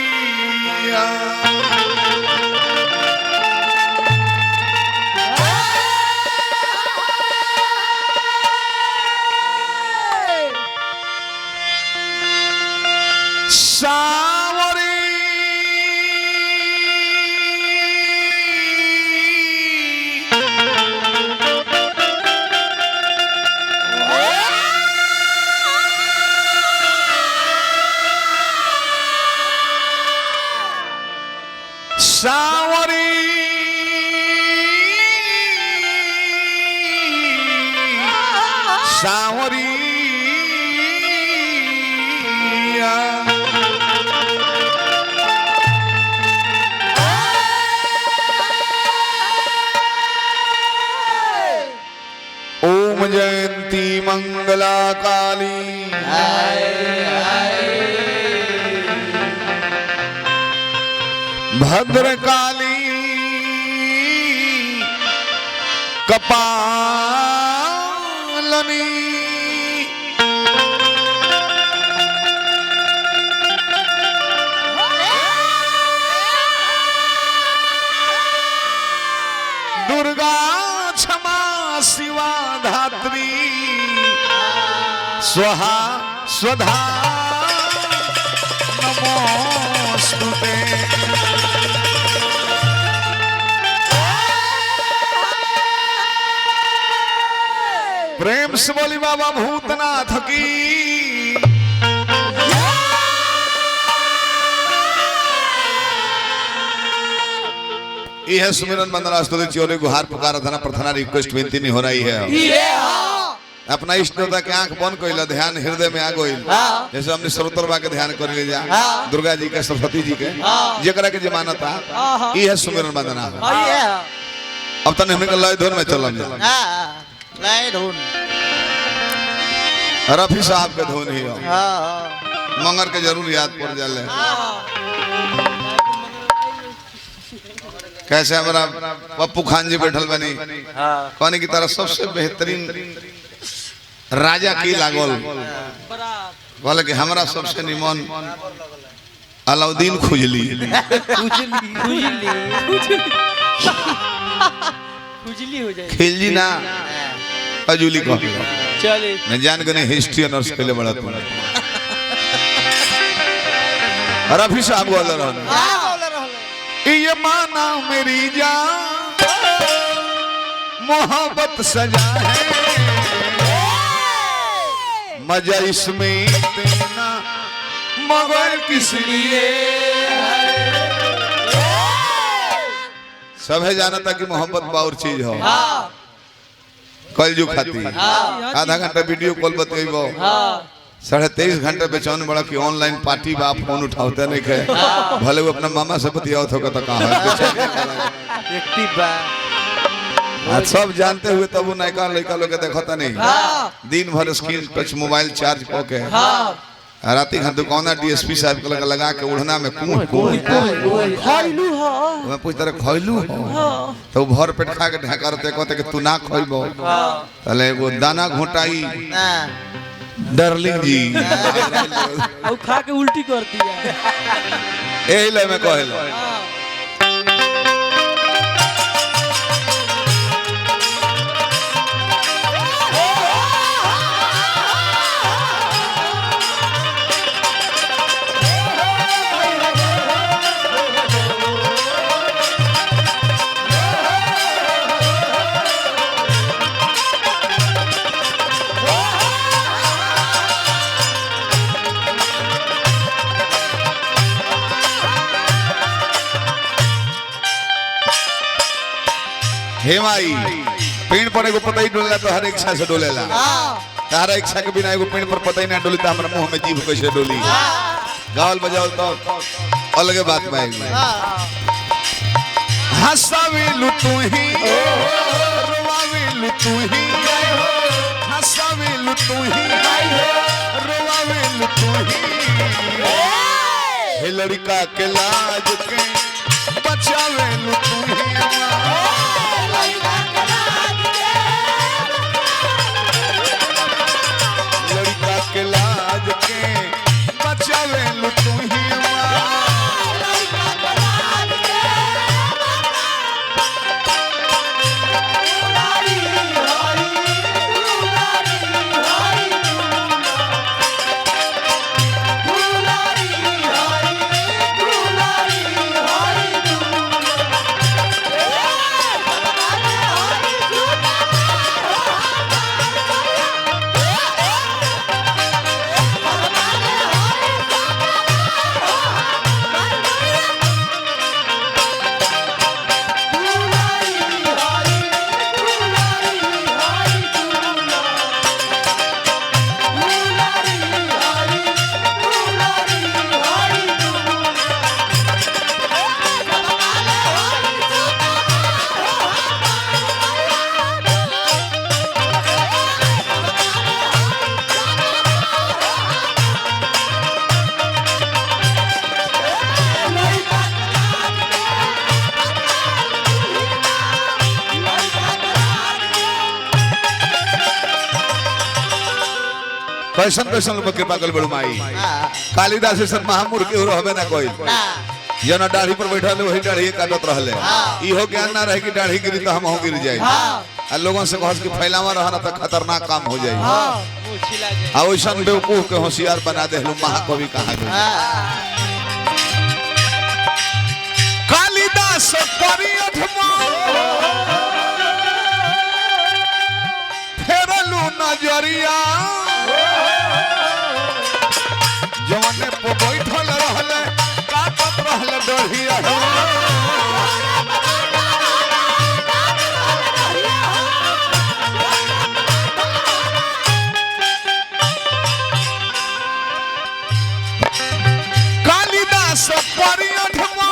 सावरिया सावरिया ओम जयंती मंगला काली भद्रकाली कपालनी दुर्गा क्षमा शिवा धात्री स्वाहा स्वधा नमोस्तुते प्रेम से बोली बाबा भूतनाथ की यह सुमिरन मंदना स्तुति चोरे गुहार पुकार धना प्रार्थना रिक्वेस्ट विनती नहीं हो रही है अपना इष्ट देवता के आंख बंद कइला ध्यान हृदय में आ गइल जैसे हमने सर्वतरवा के ध्यान कर ले जा दुर्गा जी के सरस्वती जी के जेकरा के जमानत है यह सुमिरन मंदना अब तने हमने लय धुन में चलम जा लय धुन रफी साहब के धुन ही हो मंगर के जरूर याद पड़ जाले कैसे हमारा पप्पू खान जी बैठल बनी कहने की तरह सबसे बेहतरीन राजा की लागल बोले कि हमारा सबसे निमन अलाउद्दीन खुजली हो जाए खिलजी ना अजूली को चले मैं जान गने हिस्ट्री ऑनर्स के लिए बड़ा तुम रफी साहब बोल रहा ये माना मेरी जान मोहब्बत सजा है मजा इसमें देना मगर किस लिए सब है जानता कि मोहब्बत बाउर चीज हो कल जो खाती आधा घंटा वीडियो कॉल बतेबो 23.5 घंटे पे चौन बड़ा कि ऑनलाइन पार्टी बा फोन उठाते नहीं खे भले वो अपना मामा से बतियाओ तो कहाँ है एक्टिव बा आज सब जानते हुए तब वो नयका लड़का लोग देखता नहीं दिन भर स्क्रीन टच मोबाइल चार्ज करके राती खान दुकाना डीएसपी साहब को लगा के उड़ना में कूद खइलू हो मैं पूछता रहे खइलू हो तो भर पेट खा के ढका रहते कहते कि तू ना खइबो पहले वो दाना घोटाई डार्लिंग जी और खा के उल्टी कर दिया यही ले मैं कहला हे माई पेड़ पर एगो पतई डोलेला तो हर इच्छा से डोलेला तारा इच्छा के बिना एगो पेड़ पर पतई ना डोली तो हमरा मुंह में जीभ कैसे डोली गावल बजावल तो अलग बात में हंसावेलु तू ही रोवावेलु तू ही हंसावेलु तू ही रोवावेलु तू ही हे लड़का के लाज के बचावेलु तू ही के लाज के कैसन कैसन लोग कृपा कर बड़ू माई कालिदास से महामूर्ख के रहबे ना कोई जना दाढ़ी पर बैठल वही दाढ़ी काटत रहले इहो ज्ञान ना रहे कि दाढ़ी गिरी तो हम गिर जाए आ लोगों से कहस कि फैलावा रहना तो खतरनाक काम हो जाए आ वैसन बेवकूफ के होशियार बना दे महाकवि कहा कालिदास फेरलू नजरिया जवने पे बैठल रहले काटत रहले डढ़िया कालिदास परियठमा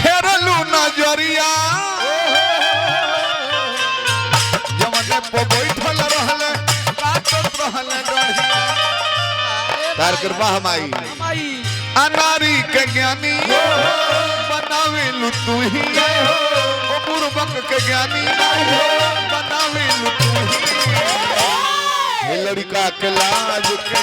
फेरलू नजरिया जवने पे बैठल रहले काटत रहले डढ़िया तार कृपा हमाई अनारी के ज्ञानी बनावे लुतू ही ओ पूर्वक के ज्ञानी बनावे लुतू ही लड़का के लाज के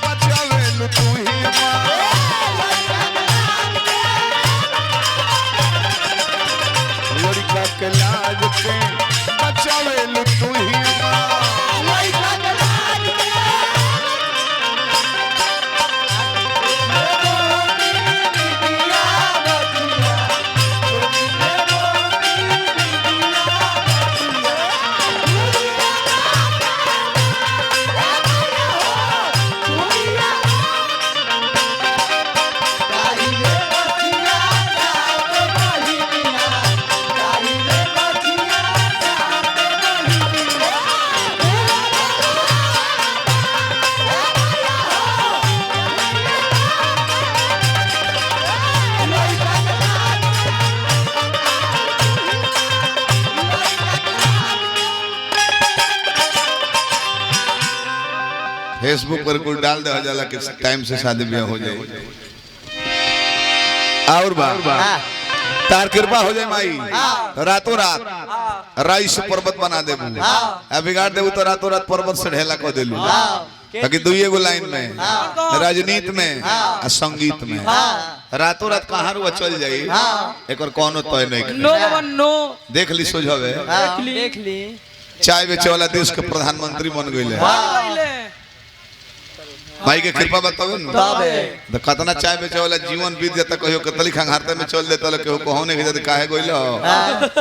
बचावे लुतू ही लड़का के लाज के बचावे लुतू ही फेसबुक पर कुल डाल दे जाला कि टाइम से शादी ब्याह हो जाए और तार कृपा हो जाए माई रातों रात राइस पर्वत बना दे बिगाड़ दे तो रातों रात पर्वत से ढेला को देलू ताकि दुइये गो लाइन में राजनीति में आ संगीत में रातों रात कहाँ रुआ चल जाई एक और कौनो तय नहीं नो देख ली सोझावे देख ली चाय बेचे वाला देश के प्रधानमंत्री बन गए भाई के कृपा बताओ न तो कतना चाय बेचे वाला जीवन बीत जाता कहियो कतली खंगारते में चल देता ल केहू कहू नहीं जाते काहे गइलो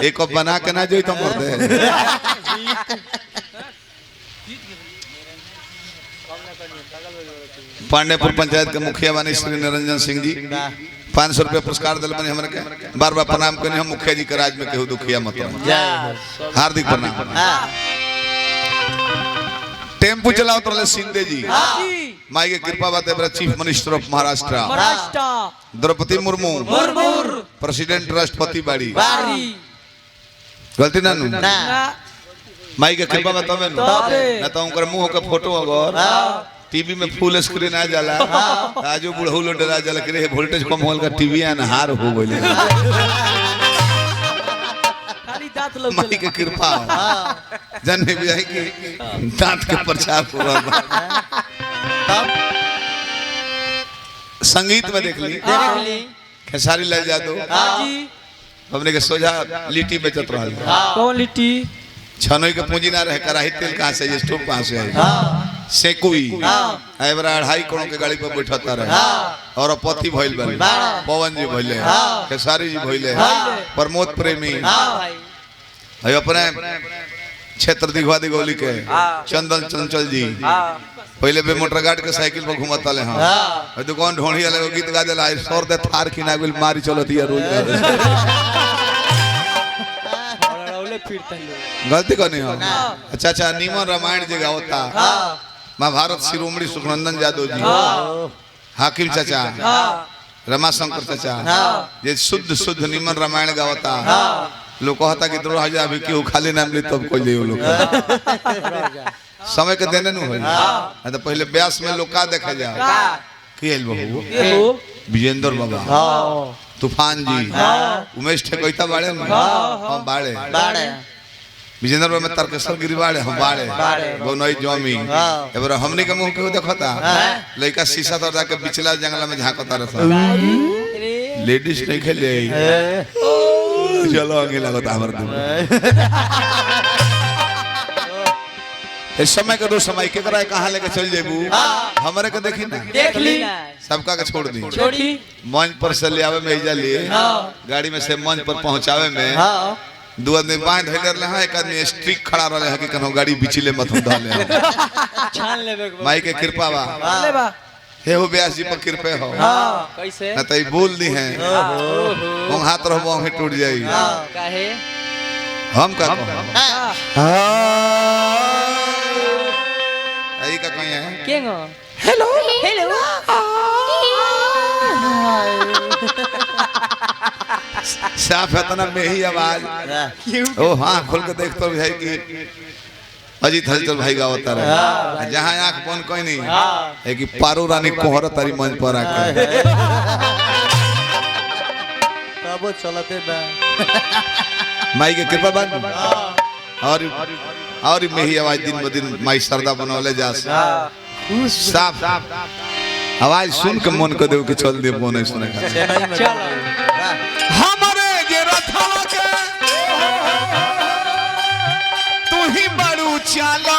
एक कप बना के ना जोई त मर दे पांडेपुर पंचायत के मुखिया बानी श्री निरंजन सिंह जी 500 रुपया पुरस्कार दिल बने हमरा के बार बार प्रणाम करने हम मुखिया जी के राज में केहू दुखिया मत हार्दिक प्रणाम टेम्पू चलाओ तो सिंधे जी माई के कृपा बात है chief minister of Maharashtra Draupadi Murmu president राष्ट्रपति बाड़ी गलती ना माई के कृपा बताओ ना तो उनकर मुंह के फोटो अगर टीवी में फुल स्क्रीन आ जाला आजो बुढ़ऊ लोग डरा जाला कि रे वोल्टेज कम होल का टीवी अनहार हो गइले माई के कृपा जन्ने भी आई कि दांत के प्रचार हो रहा तब संगीत में देख ली खेसारी लाल यादव हमने के सोझा लिट्टी बेचत रहल कौन लिट्टी छनोई के पूंजी ना रहे कराही तेल कहाँ से स्टोव कहाँ से आई सेकुई एबरा 2.5 करोड़ के गाड़ी पर बैठता रहे और पति भइल बने पवन जी भइले खेसारी जी भइले प्रमोद प्रेमी है अपने क्षेत्र दिघवा दिगौली के चंदन चंचल जी पहले पे मोटर गार्ड के साइकिल पर घुमता ले हां दुकान ढोणी वाले गीत गा देला सौर दे थार खिना गेल मारी चलती है रोज गलती करनी हो अच्छा अच्छा नीमन रामायण जी गावता महाभारत शिरोमणि सुखनंदन यादव जी हाकिम चाचा रमाशंकर चाचा ये शुद्ध शुद्ध नीमन रामायण गावता लोग कहता कि 2000 अभी क्यों खाली नाम ली तब कोई ले लोग समय के देने नहीं हो तो पहले ब्यास में लोग का देखा जाए कि बहू विजेंद्र बाबा तूफान जी उमेश ठेकोइता बाड़े बाड़े विजेंद्र में तर्केश्वर गिरिवाड़े हम बाड़े वो नई जमी एबर हमनी के मुंह के देखता लड़का शीशा तो जाके पिछला जंगल में झांकता रहता लेडीज नहीं खेले चलो आगे लगता हमर इस समय के दो समय के कराए कहां लेके चल जेबू हमरे के देखी ना देख ली सबका के छोड़ दी छोड़ी मंच पर से ले आवे में इजा लिए गाड़ी में से मंच पर पहुंचावे में दो आदमी बांध धइले रहे हैं एक आदमी स्ट्रिक खड़ा रहे है कि कनो गाड़ी बिचले मत हम धले छान लेबे माई के कृपा बा ले बा हे हो व्यास जी पर कृपा हो कैसे ना त ई बोल दी है हम हाथ रहबो हम टूट जाई काहे हम का आई का कहीं है केंगो हेलो हेलो साफ इतना में ही आवाज ओ हाँ खोल के देख तो भाई कि अजीत हलचल भाई गावता रहे जहाँ आंख बंद कोई नहीं है कि पारो रानी कोहरा तारी मंच पर आके तब चलते बा माई के कृपा बन और में ही आवाज दिन ब दिन माई सरदा बनौले जा साफ आवाज सुन के मन को देव के चल दे बोने सुने चलो हमारे जे रथवा के तू ही बड़ू चाला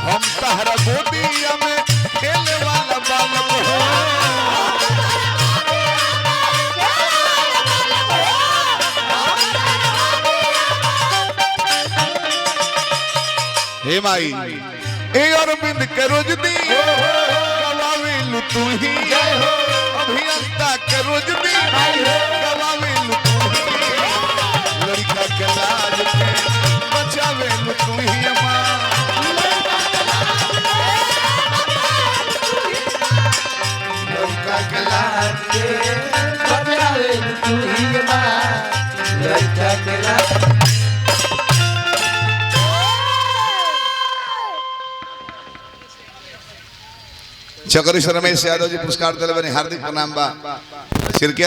हम तहरा गोदिया में खेले वाला बालक हो हे माई ए अरविंद के रोज दी गवावेलु तू ही अभियंता के रोज दी गवावेलु तू ही लड़का के लाज के बचावेलु तू ही अम्मा लड़का के लाज के बचावेलु तू ही अम्मा लड़का के लाज चक्रेश्वर रमेश यादव जी पुरस्कार दिले बने हार्दिक प्रणाम बा